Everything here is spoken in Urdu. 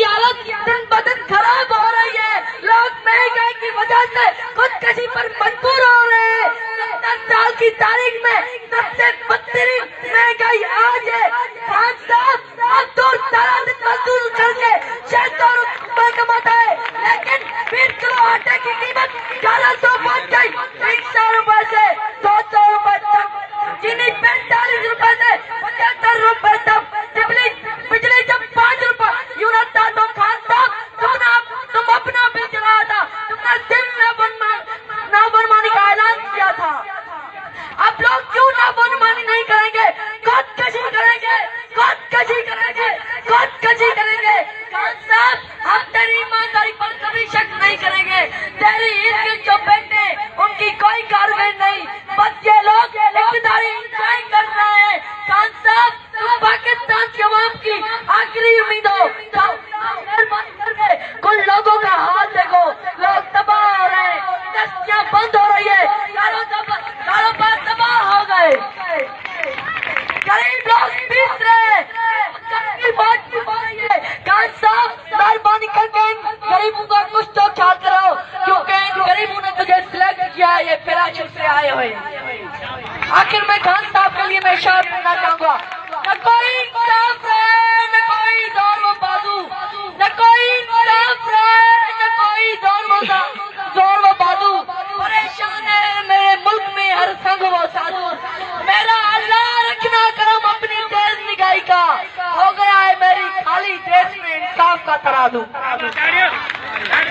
کی حالت دن بدن خراب ہو رہی ہے. لوگ مہنگائی کی وجہ سے خودکشی پر مجبور ہو رہے ہیں. 70 سال کی تاریخ میں سب سے بدترین مہنگائی آج ہے. خان صاحب مزدور سارا دن مزدور کر کے 600 روپے کماتا ہے، لیکن 20 کلو آٹے کی قیمت 1100 پہنچ گئی. 300 روپے سے 200 روپے تک، چینی 45 روپے سے 75 روپے تک، بجلی جب 5 روپے یونٹ تھا تو خان صاحب تم اپنا بل چلایا تھا، تم نے دل نافرمانی کا اعلان کیا تھا. اب لوگ کیوں نافرمانی نہیں کریں گے؟ خودکشی کریں گے، خودکشی کریں گے، خودکشی کریں گے. خان صاحب ہم تیری ایمانداری پر کبھی شک نہیں کریں گے. تیری عید کے جو بیٹے ان کی کوئی کاروائی نہیں، بس یہ لوگ اقتداری انجوائے کر رہے ہیں. خان صاحب تم پاکستان کی عوام کی آخری امید ہو. مہربانی کر کے کل لوگوں کا حال دیکھو، لوگ تباہ ہو رہے ہیں، دستیاں بند ہو رہی ہے، کاروبار تباہ ہو گئے، غریب لوگ پیس رہے ہیں، کی بات ہو رہی ہے. خان صاحب مہربانی کر کے ان غریبوں کا کچھ تو خیال کرو، کیونکہ ان غریبوں نے تجھے سلیکٹ کیا ہے، یہ پیراچوٹ سے آئے ہوئے. آخر میں خان صاحب کے لیے میں اشارہ کرنا چاہوں گا، نہ کوئی انصاف ہے، نہ کوئی زور و بازو، نہ کوئی انصاف ہے، نہ کوئی زور و بازو. پریشان ہے میرے ملک میں ہر سنگ و سازو. میرا اللہ رکھنا کرم اپنی تیز نگاہی کا، ہو گیا ہے میری خالی دیش میں انصاف کا ترازو.